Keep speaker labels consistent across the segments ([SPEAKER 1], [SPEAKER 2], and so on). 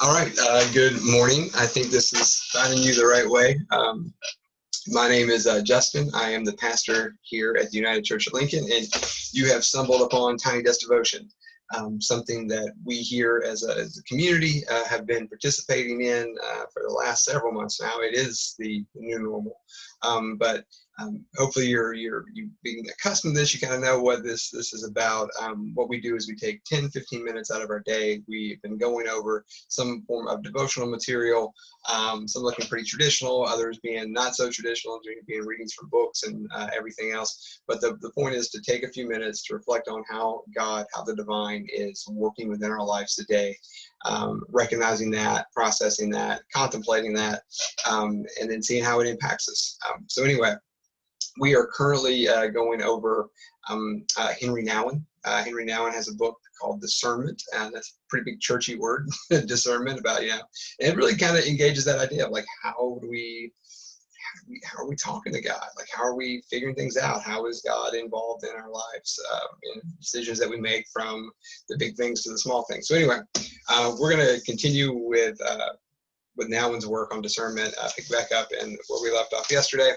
[SPEAKER 1] All right. Good morning. I think this is finding you the right way. My name is Justin. I am the pastor here at the United Church of Lincoln, and you have stumbled upon Tiny Desk Devotion, something that we here as a community have been participating in for the last several months now. It is the new normal, but hopefully you've been accustomed to this. You kind of know what this is about. What we do is we take 10-15 minutes out of our day. We've been going over some form of devotional material, some looking pretty traditional, others being not so traditional, being readings from books and everything else. But the point is to take a few minutes to reflect on how the divine is working within our lives today, recognizing that, processing that, contemplating that, and then seeing how it impacts us. So anyway, we are currently going over Henry Nouwen. Henry Nouwen has a book called Discernment, and that's a pretty big churchy word, discernment, about, and it really kind of engages that idea of like, how are we talking to God? Like, how are we figuring things out? How is God involved in our lives, in decisions that we make, from the big things to the small things? So anyway, we're going to continue with Nouwen's work on discernment, pick back up and where we left off yesterday.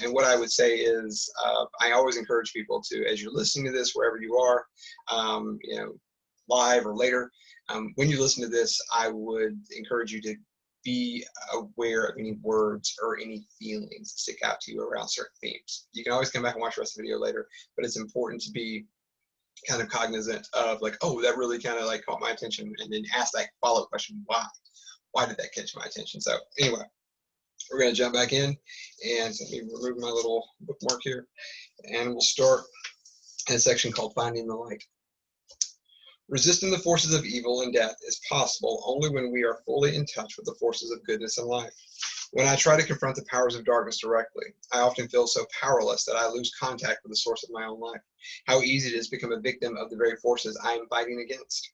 [SPEAKER 1] And what I would say is, I always encourage people to, as you're listening to this, wherever you are, live or later, when you listen to this, I would encourage you to be aware of any words or any feelings that stick out to you around certain themes. You can always come back and watch the rest of the video later, but it's important to be kind of cognizant of like, oh, that really kind of like caught my attention, and then ask that follow-up question, why did that catch my attention? So anyway, we're going to jump back in, and let me remove my little bookmark here, and we'll start in a section called Finding the Light. Resisting the forces of evil and death is possible only when we are fully in touch with the forces of goodness and life. When I try to confront the powers of darkness directly, I often feel so powerless that I lose contact with the source of my own life. How easy it is to become a victim of the very forces I am fighting against.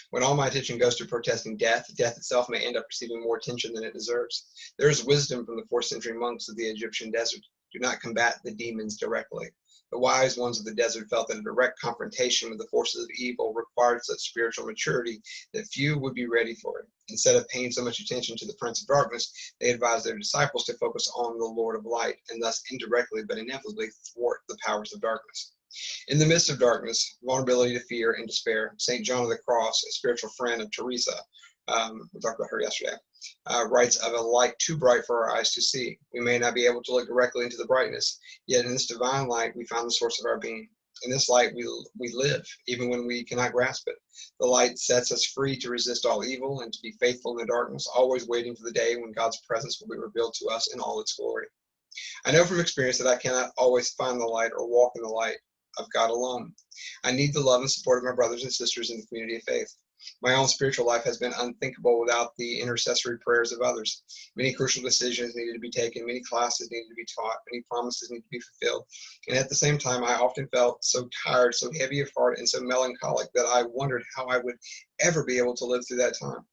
[SPEAKER 1] When all my attention goes to protesting death itself may end up receiving more attention than it deserves. There is wisdom from the 4th century monks of the Egyptian desert. Do not combat the demons directly. The wise ones of the desert felt that a direct confrontation with the forces of evil required such spiritual maturity that few would be ready for it. Instead of paying so much attention to the prince of darkness, they advised their disciples to focus on the Lord of light, and thus indirectly but inevitably thwart the powers of darkness. In the midst of darkness, vulnerability to fear and despair, St. John of the Cross, a spiritual friend of Teresa, we talked about her yesterday, writes of a light too bright for our eyes to see. We may not be able to look directly into the brightness, yet in this divine light we find the source of our being. In this light we live, even when we cannot grasp it. The light sets us free to resist all evil and to be faithful in the darkness, always waiting for the day when God's presence will be revealed to us in all its glory. I know from experience that I cannot always find the light or walk in the light of God alone. I need the love and support of my brothers and sisters in the community of faith. My own spiritual life has been unthinkable without the intercessory prayers of others. Many crucial decisions needed to be taken, many classes needed to be taught, many promises needed to be fulfilled. And at the same time, I often felt so tired, so heavy of heart, and so melancholic that I wondered how I would ever be able to live through that time.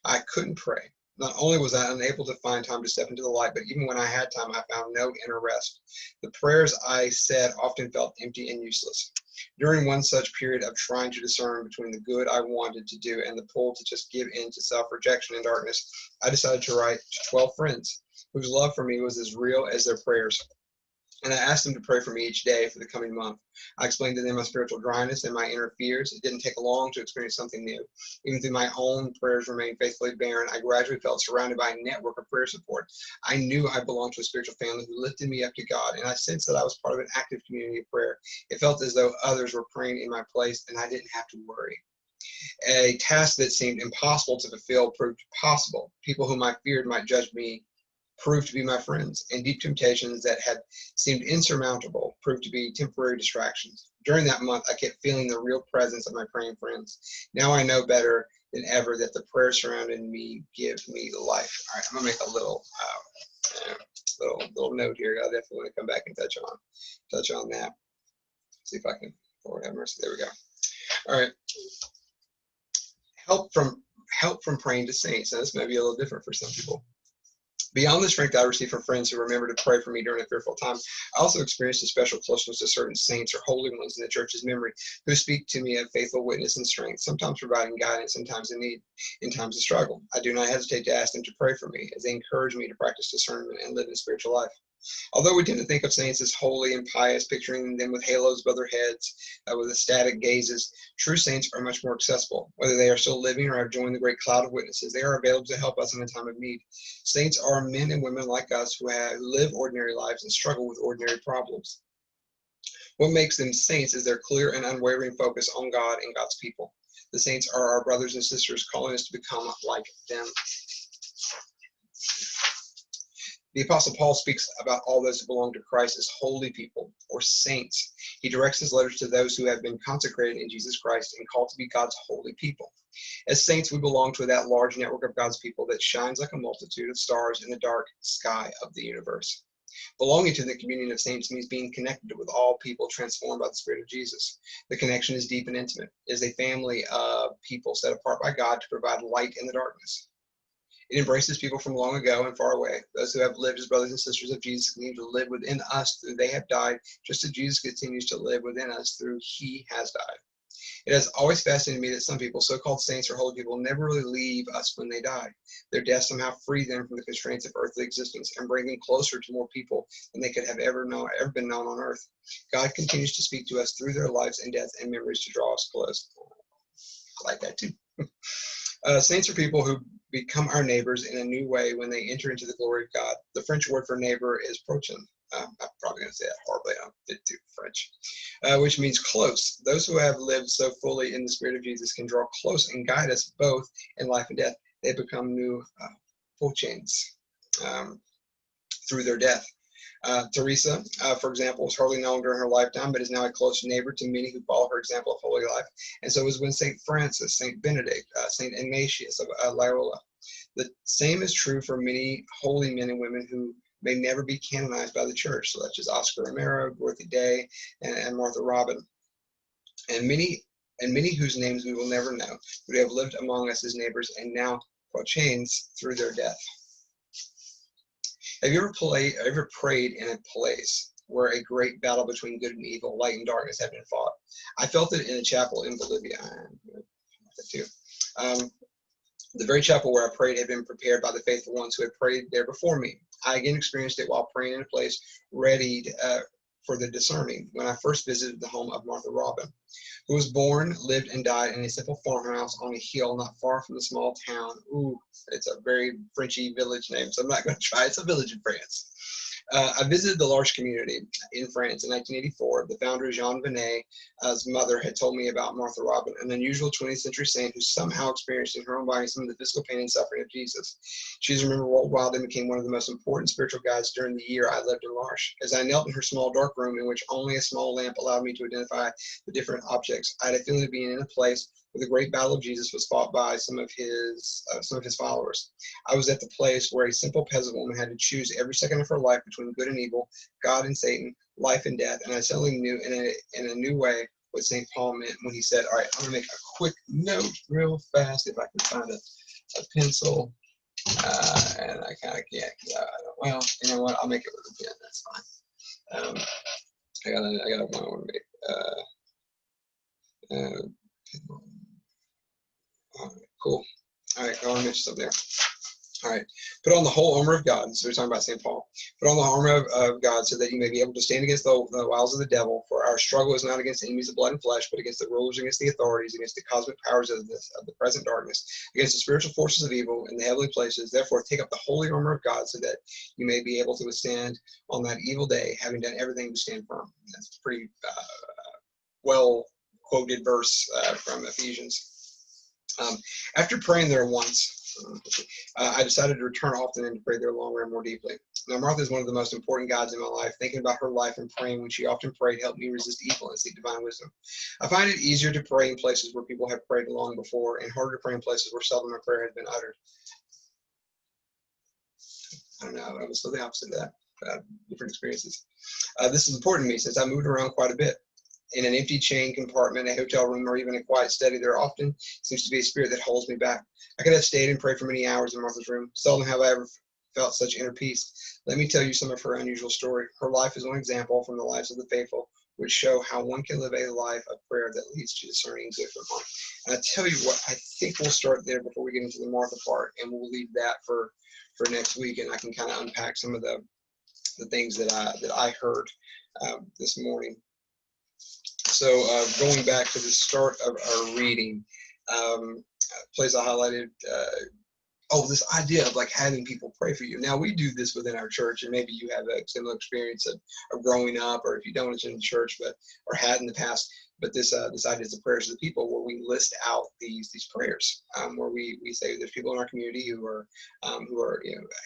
[SPEAKER 1] I couldn't pray. Not only was I unable to find time to step into the light, but even when I had time, I found no inner rest. The prayers I said often felt empty and useless. During one such period of trying to discern between the good I wanted to do and the pull to just give in to self-rejection and darkness, I decided to write to 12 friends whose love for me was as real as their prayers. And I asked them to pray for me each day for the coming month. I explained to them my spiritual dryness and my inner fears. It didn't take long to experience something new. Even though my own prayers remained faithfully barren, I gradually felt surrounded by a network of prayer support. I knew I belonged to a spiritual family who lifted me up to God, and I sensed that I was part of an active community of prayer. It felt as though others were praying in my place, and I didn't have to worry. A task that seemed impossible to fulfill proved possible. People whom I feared might judge me proved to be my friends, and deep temptations that had seemed insurmountable proved to be temporary distractions. During that month, I kept feeling the real presence of my praying friends. Now I know better than ever that the prayers surrounding me give me life. All right, I'm gonna make a little note here. I definitely want to come back and touch on that. See if I can. Lord have mercy. There we go. All right. Help from praying to saints. Now, this may be a little different for some people. Beyond the strength I received from friends who remember to pray for me during a fearful time, I also experienced a special closeness to certain saints or holy ones in the church's memory who speak to me of faithful witness and strength, sometimes providing guidance, sometimes in need, in times of struggle. I do not hesitate to ask them to pray for me, as they encourage me to practice discernment and live in spiritual life. Although we tend to think of saints as holy and pious, picturing them with halos above their heads, with ecstatic gazes, true saints are much more accessible. Whether they are still living or have joined the great cloud of witnesses, they are available to help us in a time of need. Saints are men and women like us who live ordinary lives and struggle with ordinary problems. What makes them saints is their clear and unwavering focus on God and God's people. The saints are our brothers and sisters, calling us to become like them. The Apostle Paul speaks about all those who belong to Christ as holy people, or saints. He directs his letters to those who have been consecrated in Jesus Christ and called to be God's holy people. As saints, we belong to that large network of God's people that shines like a multitude of stars in the dark sky of the universe. Belonging to the communion of saints means being connected with all people transformed by the Spirit of Jesus. The connection is deep and intimate. It is a family of people set apart by God to provide light in the darkness. It embraces people from long ago and far away. Those who have lived as brothers and sisters of Jesus continue to live within us through they have died, just as Jesus continues to live within us through he has died. It has always fascinated me that some people, so-called saints or holy people, never really leave us when they die. Their death somehow freed them from the constraints of earthly existence and bring them closer to more people than they could have ever been known on earth. God continues to speak to us through their lives and death and memories to draw us close. I like that too. Saints are people who become our neighbors in a new way when they enter into the glory of God. The French word for neighbor is prochain. I'm probably going to say that horribly. I don't fit to French, which means close. Those who have lived so fully in the Spirit of Jesus can draw close and guide us both in life and death. They become new prochains through their death. Teresa, for example, was hardly known during her lifetime, but is now a close neighbor to many who follow her example of holy life. And so is when St. Francis, St. Benedict, St. Ignatius of Loyola. The same is true for many holy men and women who may never be canonized by the church, such as Oscar Romero, Dorothy Day, and Martha Robin, and many whose names we will never know, who have lived among us as neighbors and now prochains through their death. Have you ever prayed in a place where a great battle between good and evil, light and darkness had been fought? I felt it in a chapel in Bolivia. The very chapel where I prayed had been prepared by the faithful ones who had prayed there before me. I again experienced it while praying in a place readied for the discerning when I first visited the home of Martha Robin, who was born, lived, and died in a simple farmhouse on a hill not far from the small town. Ooh, it's a very Frenchy village name, so I'm not going to try. It's a village in France. I visited the large community in France in 1984. The founder, Jean Venet's mother, had told me about Martha Robin, an unusual 20th century saint who somehow experienced in her own body some of the physical pain and suffering of Jesus. She is remembered worldwide and became one of the most important spiritual guides during the year I lived in L'Arche. As I knelt in her small dark room, in which only a small lamp allowed me to identify the different objects, I had a feeling of being in a place where the great battle of Jesus was fought by some of his followers. I was at the place where a simple peasant woman had to choose every second of her life between good and evil, God and Satan, life and death, and I suddenly knew in a new way what St. Paul meant when he said, all right, I'm going to make a quick note real fast if I can find a pencil, and I kind of can't, well, you know what, I'll make it with a pen, that's fine. I got one I want to make. All right, cool. All right, I want to mention something there. All right, put on the whole armor of God. So we're talking about St. Paul. Put on the armor of God so that you may be able to stand against the wiles of the devil. For our struggle is not against enemies of blood and flesh, but against the rulers, against the authorities, against the cosmic powers of the present darkness, against the spiritual forces of evil in the heavenly places. Therefore, take up the holy armor of God so that you may be able to withstand on that evil day, having done everything to stand firm. That's a pretty well quoted verse from Ephesians. After praying there once, I decided to return often and to pray there longer and more deeply. Now, Martha is one of the most important gods in my life. Thinking about her life and praying when she often prayed helped me resist evil and seek divine wisdom. I find it easier to pray in places where people have prayed long before and harder to pray in places where seldom a prayer has been uttered. I don't know, I was so the opposite of that. Different experiences. This is important to me since I moved around quite a bit. In an empty chain compartment, a hotel room, or even a quiet study, there often seems to be a spirit that holds me back. I could have stayed and prayed for many hours in Martha's room. Seldom have I ever felt such inner peace. Let me tell you some of her unusual story. Her life is one example from the lives of the faithful, which show how one can live a life of prayer that leads to discerning good from harm. And I tell you what, I think we'll start there before we get into the Martha part, and we'll leave that for next week, and I can kind of unpack some of the things that I heard this morning. So going back to the start of our reading, place I highlighted, this idea of like having people pray for you. Now we do this within our church, and maybe you have a similar experience of growing up, or if you don't attend the church, or had in the past. But this idea is the prayers of the people, where we list out these prayers, where we say there's people in our community who are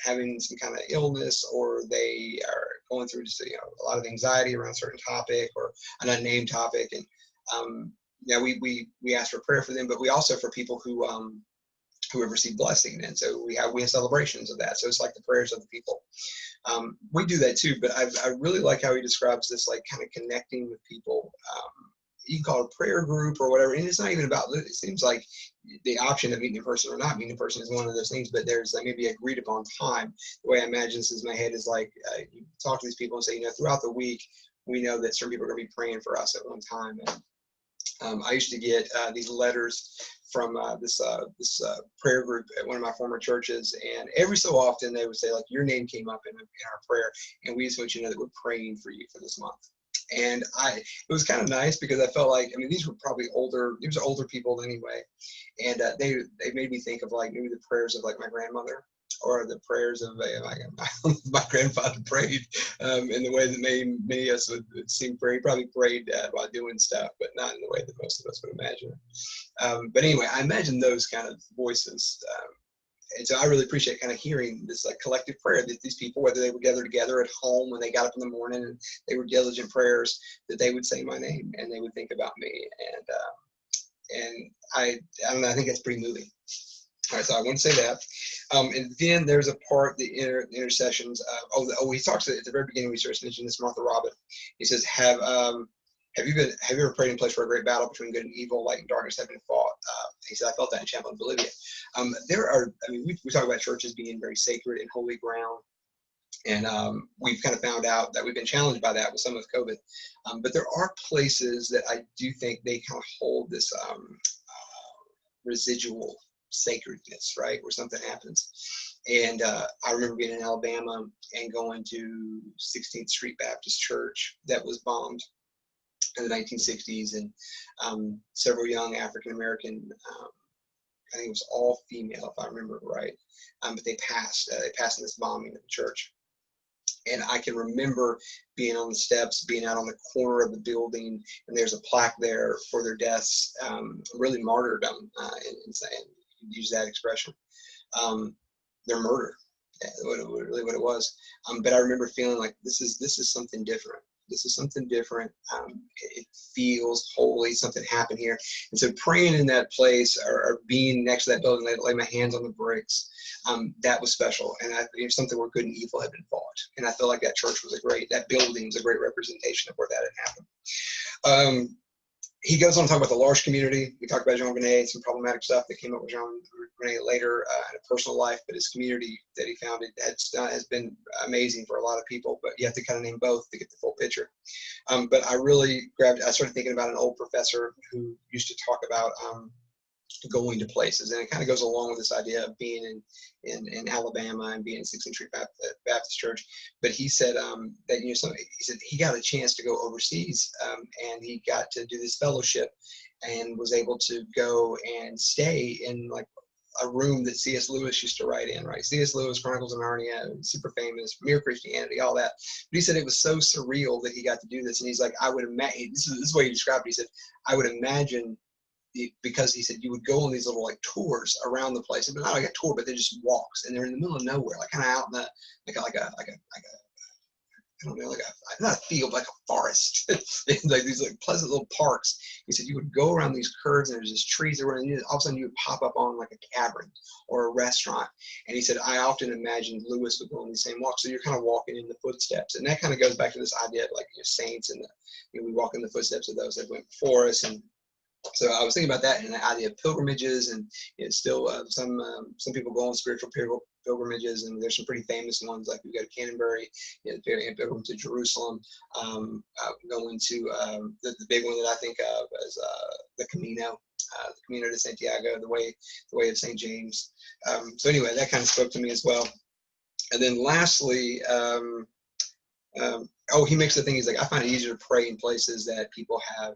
[SPEAKER 1] having some kind of illness, or they are going through just a lot of anxiety around a certain topic or an unnamed topic, and we ask for prayer for them, but we also for people who have received blessing, and so we have celebrations of that. So it's like the prayers of the people. We do that too, but I really like how he describes this, like kind of connecting with people. You can call it a prayer group or whatever, and it's not even about, it seems like the option of meeting in person or not meeting in person is one of those things, but there's like maybe agreed upon time. The way I imagine this in my head is like you talk to these people and say, throughout the week, we know that certain people are going to be praying for us at one time. And I used to get these letters from this prayer group at one of my former churches, and every so often they would say, like, your name came up in our prayer, and we just want you to know that we're praying for you for this month. And it was kind of nice, because I felt like, these were probably these are older people anyway, and they made me think of like maybe the prayers of like my grandmother, or the prayers of my grandfather prayed, in the way that many of us would sing prayer. He probably prayed while doing stuff, but not in the way that most of us would imagine. But anyway, I imagine those kind of voices. And so I really appreciate kind of hearing this like collective prayer that these people, whether they would gather together at home when they got up in the morning and they were diligent prayers, that they would say my name and they would think about me. And I don't know, I think that's pretty moving. All right, so I want to say that. And then there's a part, the intercessions. He talks at the very beginning, we started mentioning this, Martha Robin. He says, have you ever prayed in a place where a great battle between good and evil, light and darkness, have been fought? He said, I felt that in Champlin, Bolivia. We talk about churches being very sacred and holy ground. And we've kind of found out that we've been challenged by that with some of COVID. But there are places that I do think they kind of hold this residual sacredness, right, where something happens. And I remember being in Alabama and going to 16th Street Baptist Church that was bombed in the 1960s, and several young African-American, I think it was all female, if I remember right, but they passed in this bombing of the church. And I can remember being on the steps, being out on the corner of the building, and there's a plaque there for their deaths, really martyrdom, and use that expression. Their murder, really what it was. But I remember feeling like this is something different. This is something different. It feels holy. Something happened here. And so praying in that place, or being next to that building, lay my hands on the bricks, that was special. And something where good and evil had been fought. And I feel like that church that building was a great representation of where that had happened. He goes on to talk about the large community. We talked about Jean Benet, some problematic stuff that came up with Jean Benet later in a personal life, but his community that he founded has been amazing for a lot of people, but you have to kind of name both to get the full picture. But I started thinking about an old professor who used to talk about going to places, and it kind of goes along with this idea of being in Alabama and being in 16th Street Baptist Church. But he said that he said he got a chance to go overseas, and he got to do this fellowship, and was able to go and stay in like a room that C.S. Lewis used to write in, right? C.S. Lewis, Chronicles of Narnia, super famous, Mere Christianity, all that. But he said it was so surreal that he got to do this, and he's like, I would imagine, this is the way he described it. He said, I would imagine, because he said you would go on these little like tours around the place, but not like a tour, but they're just walks, and they're in the middle of nowhere, like kind of out in the like a I don't know, not a field, like a forest, like these like pleasant little parks. He said you would go around these curves, and there's just trees everywhere, and all of a sudden you would pop up on like a cavern or a restaurant. And he said I often imagined Lewis would go on these same walks, so you're kind of walking in the footsteps, and that kind of goes back to this idea of like saints, and we walk in the footsteps of those that went before us, and So I was thinking about that and the idea of pilgrimages, and still some people go on spiritual pilgrimages, and there's some pretty famous ones, like we go to Canterbury, pilgrim to Jerusalem, going to the big one that I think of as the Camino de Santiago, the way of St. James. So anyway, that kind of spoke to me as well. And then lastly, he makes the thing, he's like, I find it easier to pray in places that people have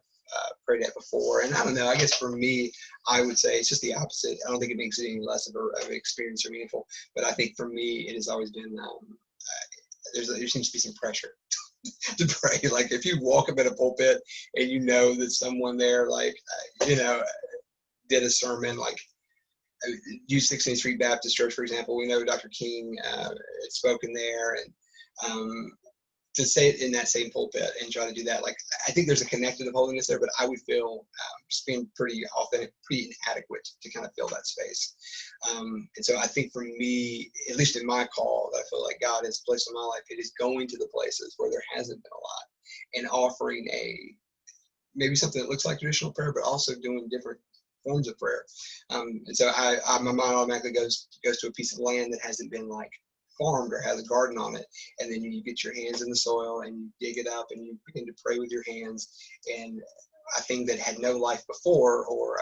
[SPEAKER 1] prayed at before. And I don't know, I guess for me, I would say it's just the opposite. I don't think it makes it any less of an experience or meaningful, but I think for me, it has always been, there seems to be some pressure to pray. Like if you walk up in a pulpit and you know that someone there, like, did a sermon, like use 16th Street Baptist Church, for example, we know Dr. King had spoken there, and to say it in that same pulpit and try to do that, like, I think there's a connected of holiness there, but I would feel just being pretty authentic, pretty inadequate to kind of fill that space. And so I think for me, at least in my call, I feel like God has placed in my life, it is going to the places where there hasn't been a lot and offering maybe something that looks like traditional prayer, but also doing different forms of prayer. And so my mind automatically goes to a piece of land that hasn't been like farmed or has a garden on it, and then you get your hands in the soil and you dig it up and you begin to pray with your hands, and a thing that had no life before, or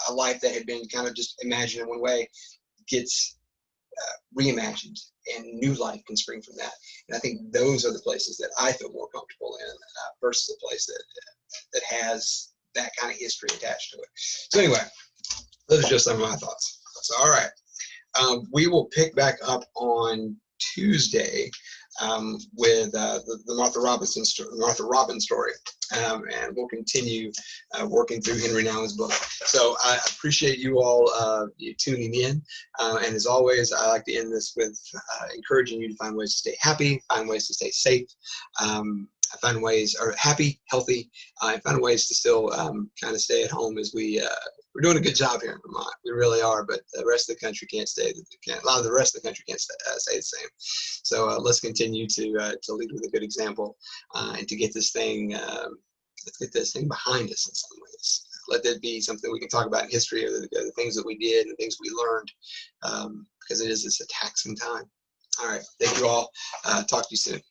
[SPEAKER 1] a life that had been kind of just imagined in one way, gets reimagined, and new life can spring from that. And I think those are the places that I feel more comfortable in versus a place that has that kind of history attached to it. So anyway, those are just some of my thoughts. So all right. We will pick back up on Tuesday with the Martha Robbins story, and we'll continue working through Henry Nouwen's book. So I appreciate you all tuning in, and as always, I like to end this with encouraging you to find ways to stay happy, find ways to stay safe, find ways, or happy, healthy, and find ways to still kind of stay at home as we're doing a good job here in Vermont. We really are, but the rest of the country can't stay. A lot of the rest of the country can't stay the same. So let's continue to lead with a good example, and to get this thing behind us in some ways. Let that be something we can talk about in history, of the things that we did and the things we learned, because it's a taxing time. All right, thank you all. Talk to you soon.